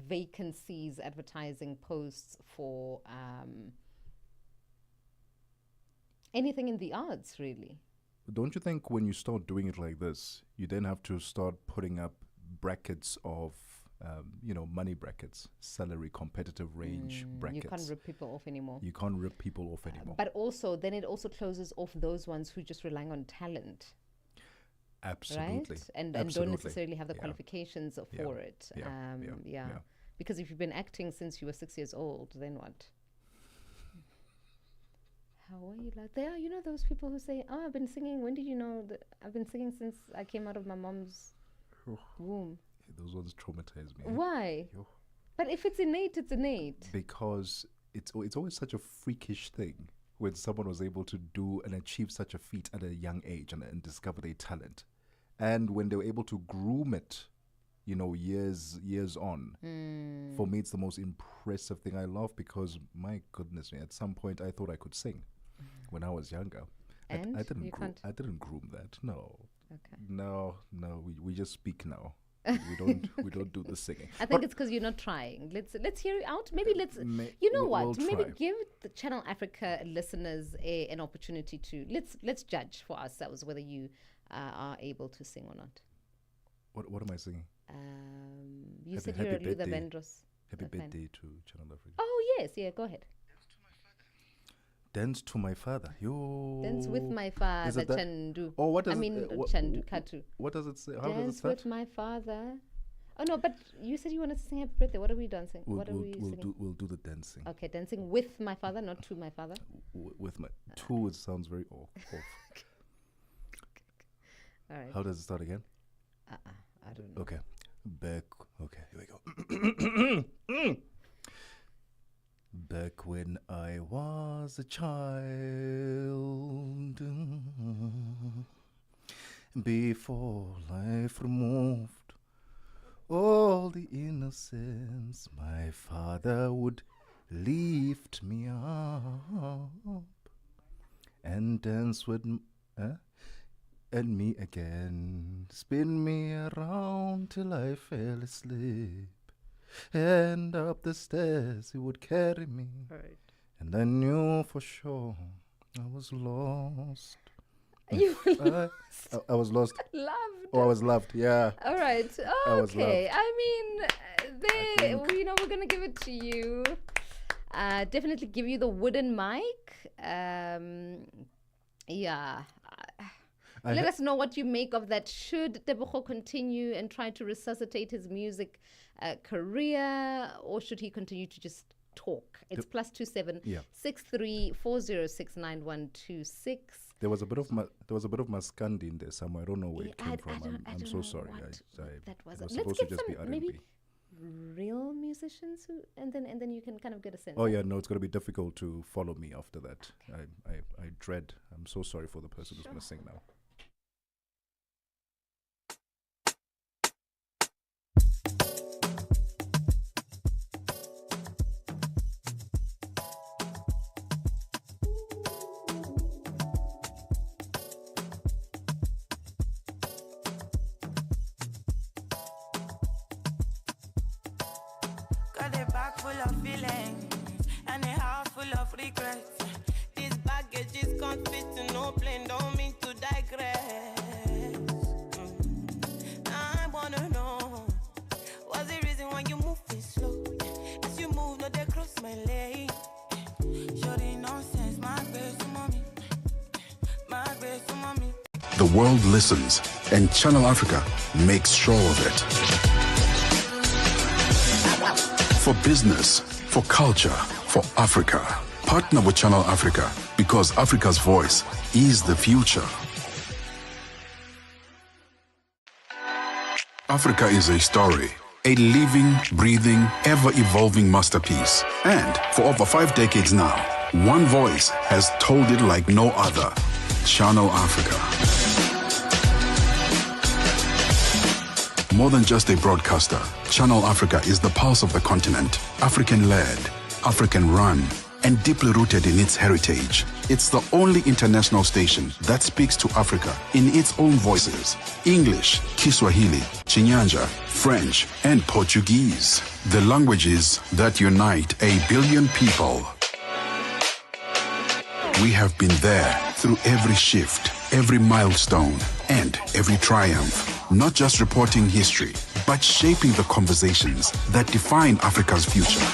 vacancies, advertising posts for anything in the arts, really. Don't you think when you start doing it like this, you then have to start putting up brackets of, money brackets, salary, competitive range brackets? You can't rip people off anymore. You can't rip people off anymore. But also, then it also closes off those ones who just relying on talent. Absolutely. Right? And don't necessarily have the qualifications for it. Yeah. Because if you've been acting since you were 6 years old, then what? How are you like? There are, those people who say, "Oh, I've been singing. When did you know that I've been singing since I came out of my mom's womb?" Those ones traumatize me. Why? But if it's innate, it's innate. Because it's always such a freakish thing when someone was able to do and achieve such a feat at a young age and discover their talent. And when they were able to groom it, years on. For me, it's the most impressive thing. I love because, my goodness me, at some point I thought I could sing when I was younger. And I didn't you groom, can't? I didn't groom that. No. Okay. No, we just speak now. We don't do the singing. I think it's because you're not trying. Let's hear it out. Maybe we'll Maybe try. give the Channel Africa listeners an opportunity to let's judge for ourselves whether you are able to sing or not. What am I singing? You said you're Luther Vandross. Happy birthday to Channel Africa. Oh yes, yeah. Go ahead. Dance to my father. Yo. Dance with my father, Chandu. Oh, what does Chandu Katu. What does it say? How does it Dance start? with my father. Oh no, but you said you wanted to sing Happy Birthday. What are we dancing? What are we singing? We'll do the dancing. Okay, dancing with my father, not to my father. With my it sounds very off. All right. How does it start again? I don't know. Okay. Okay, here we go. Back when I was a child, before life removed all the innocence, my father would lift me up and dance with and me again, spin me around till I fell asleep. And up the stairs he would carry me. Right. And I knew for sure I was lost. You were I was lost. Loved. Oh, I was loved, yeah. All right. I was Okay. loved. I mean, we're going to give it to you. Definitely give you the wooden mic. Yeah. Let us know what you make of that. Should Tebogo continue and try to resuscitate his music career, or should he continue to just talk? It's +27 63 406 9126. There was a bit of Maskandi in there somewhere. I don't know where it came from. I'm so sorry. That was it was Let's supposed get to just be some R&B. maybe real musicians who, and then you can kind of get a sense. Oh yeah, no, it's going to be difficult to follow me after that. I dread. I'm so sorry for the person who's going to sing now. Got a bag full of feelings and a heart full of regrets. This baggage is can't fit to no plane, don't mean to digress. I wanna know what's the reason why you moving slow? As you move, no they cross my lane. Shorty nonsense, my best to mommy, my best to mommy. The world listens, and Channel Africa makes sure of it. For business, for culture, for Africa. Partner with Channel Africa because Africa's voice is the future. Africa is a story, a living, breathing, ever-evolving masterpiece. And for over 5 decades now, one voice has told it like no other. Channel Africa. More than just a broadcaster, Channel Africa is the pulse of the continent. African-led, African-run, and deeply rooted in its heritage. It's the only international station that speaks to Africa in its own voices. English, Kiswahili, Chinyanja, French, and Portuguese. The languages that unite 1 billion people. We have been there through every shift, every milestone, and every triumph. Not just reporting history, but shaping the conversations that define Africa's future.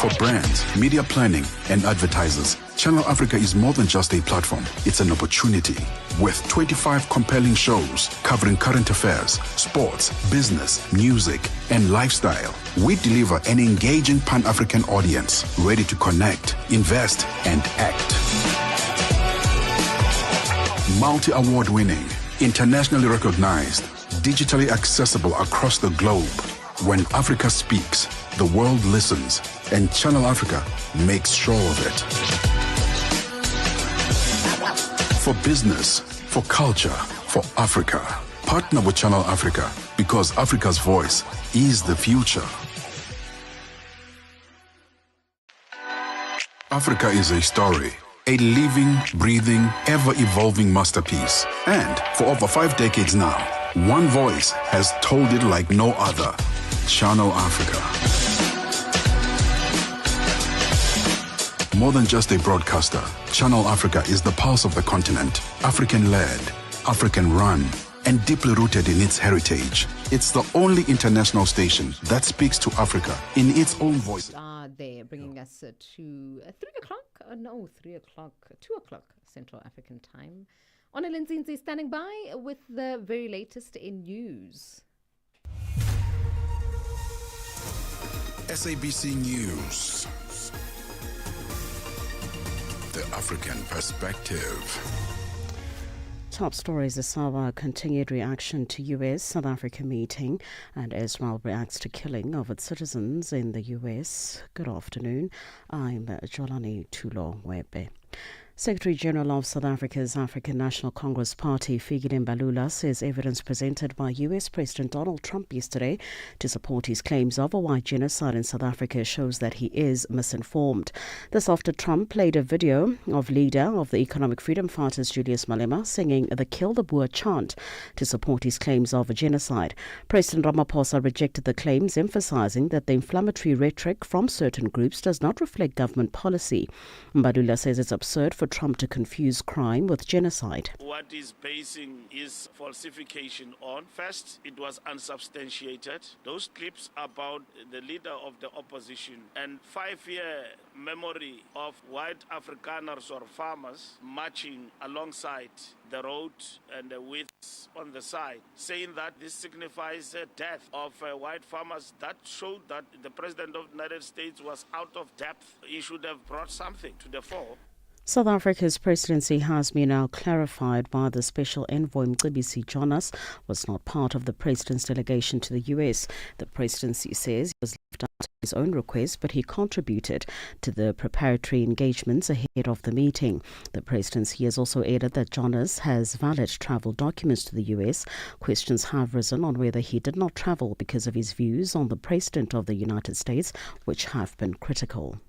For brands, media planning, and advertisers, Channel Africa is more than just a platform. It's an opportunity. With 25 compelling shows covering current affairs, sports, business, music, and lifestyle, we deliver an engaging Pan-African audience ready to connect, invest, and act. Multi-award winning, internationally recognized, digitally accessible across the globe. When Africa speaks, the world listens, and Channel Africa makes sure of it. For business, for culture, for Africa. Partner with Channel Africa because Africa's voice is the future. Africa is a story, a living, breathing, ever-evolving masterpiece. And for over 5 decades now, one voice has told it like no other. Channel Africa. More than just a broadcaster, Channel Africa is the pulse of the continent. African-led, African-run, and deeply rooted in its heritage. It's the only international station that speaks to Africa in its own voice. There, bringing us to 3 o'clock. 2 o'clock Central African time. Ona Lindsay standing by with the very latest in news. SABC News. The African perspective. Top stories this hour: continued reaction to US-South Africa meeting, and Israel reacts to killing of its citizens in the US. Good afternoon. I'm Jolani Tulo-Webe. Secretary-General of South Africa's African National Congress Party, Fikile Mbalula, says evidence presented by US President Donald Trump yesterday to support his claims of a white genocide in South Africa shows that he is misinformed. This after Trump played a video of leader of the Economic Freedom Fighters Julius Malema singing the Kill the Boer chant to support his claims of a genocide. President Ramaphosa rejected the claims, emphasizing that the inflammatory rhetoric from certain groups does not reflect government policy. Mbalula says it's absurd for Trump to confuse crime with genocide. What is basing his falsification on? First, it was unsubstantiated. Those clips about the leader of the opposition and 5-year memory of white Afrikaners or farmers marching alongside the road and the widths on the side, saying that this signifies the death of white farmers. That showed that the President of the United States was out of depth. He should have brought something to the fore. South Africa's presidency has been now clarified by the Special Envoy Mcebisi Jonas was not part of the president's delegation to the US. The presidency says he was left out at his own request, but he contributed to the preparatory engagements ahead of the meeting. The presidency has also added that Jonas has valid travel documents to the US. Questions have risen on whether he did not travel because of his views on the President of the United States, which have been critical.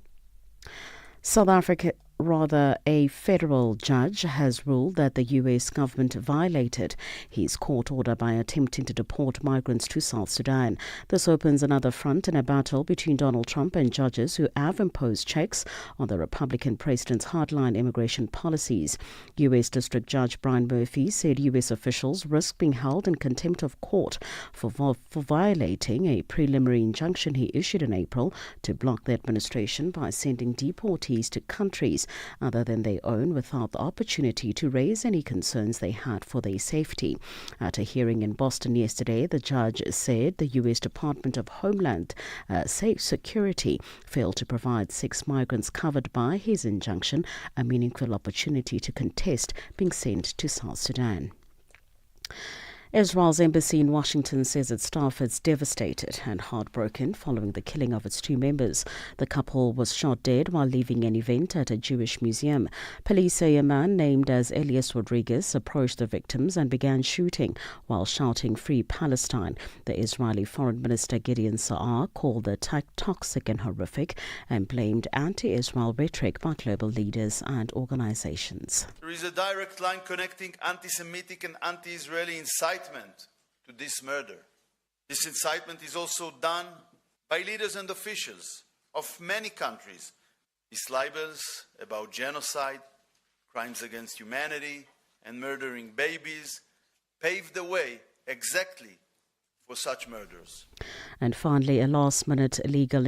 A federal judge has ruled that the U.S. government violated his court order by attempting to deport migrants to South Sudan. This opens another front in a battle between Donald Trump and judges who have imposed checks on the Republican president's hardline immigration policies. U.S. District Judge Brian Murphy said U.S. officials risk being held in contempt of court for violating a preliminary injunction he issued in April to block the administration by sending deportees to countries other than their own without the opportunity to raise any concerns they had for their safety. At a hearing in Boston yesterday, the judge said the U.S. Department of Homeland Security failed to provide 6 migrants covered by his injunction a meaningful opportunity to contest being sent to South Sudan. Israel's embassy in Washington says its staff is devastated and heartbroken following the killing of its 2 members. The couple was shot dead while leaving an event at a Jewish museum. Police say a man named as Elias Rodriguez approached the victims and began shooting while shouting "Free Palestine." The Israeli Foreign Minister Gideon Saar called the attack toxic and horrific and blamed anti-Israel rhetoric by global leaders and organizations. There is a direct line connecting anti-Semitic and anti-Israeli incitement to this murder. This incitement is also done by leaders and officials of many countries. These libels about genocide, crimes against humanity, and murdering babies paved the way exactly for such murders. And finally, a last-minute legal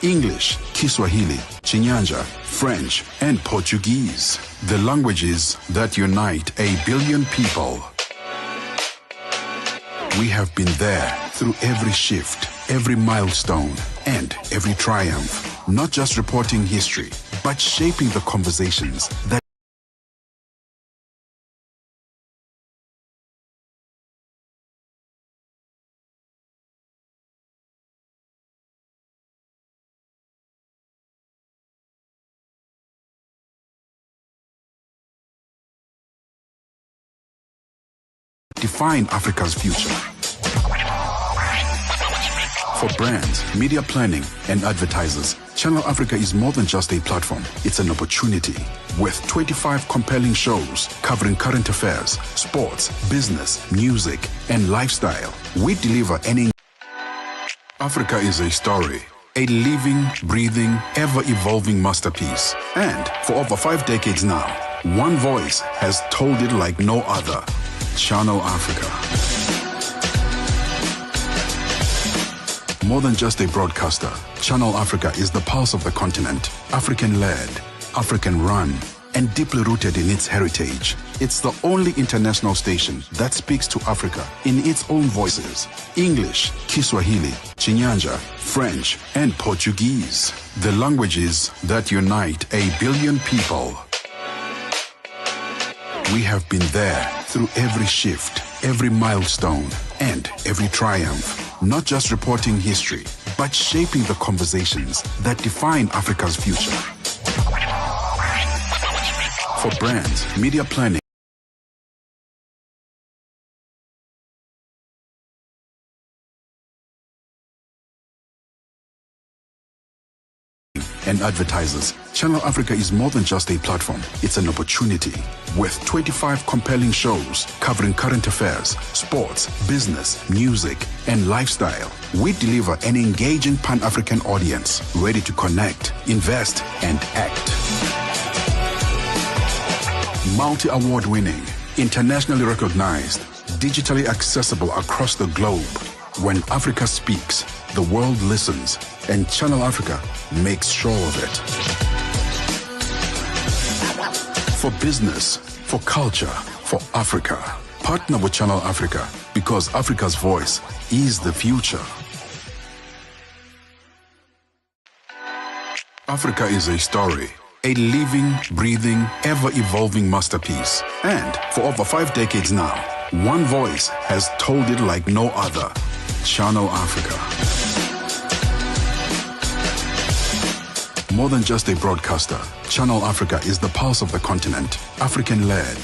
English, Kiswahili, Chinyanja, French, and Portuguese. The languages that unite 1 billion people. We have been there through every shift, every milestone, and every triumph. Not just reporting history, but shaping the conversations that define Africa's future. For brands, media planning, and advertisers, Channel Africa is more than just a platform. It's an opportunity. With 25 compelling shows covering current affairs, sports, business, music, and lifestyle, we deliver any. Africa is a story, a living, breathing, ever-evolving masterpiece. And for over 5 decades now, one voice has told it like no other. Channel Africa. More than just a broadcaster, Channel Africa is the pulse of the continent. African-led, African-run, and deeply rooted in its heritage. It's the only international station that speaks to Africa in its own voices. English, Kiswahili, Chinyanja, French, and Portuguese. The languages that unite 1 billion people. We have been there through every shift, every milestone, and every triumph. Not just reporting history, but shaping the conversations that define Africa's future. For brands, media planning, and advertisers, Channel Africa is more than just a platform. It's an opportunity. With 25 compelling shows covering current affairs, sports, business, music, and lifestyle, we deliver an engaging Pan-African audience ready to connect, invest, and act. Multi-award winning, internationally recognized, digitally accessible across the globe. When Africa speaks, the world listens, and Channel Africa makes sure of it. For business, for culture, for Africa, partner with Channel Africa, because Africa's voice is the future. Africa is a story, a living, breathing, ever-evolving masterpiece. And for over 5 decades now, one voice has told it like no other. Channel Africa. More than just a broadcaster, Channel Africa is the pulse of the continent. African-led,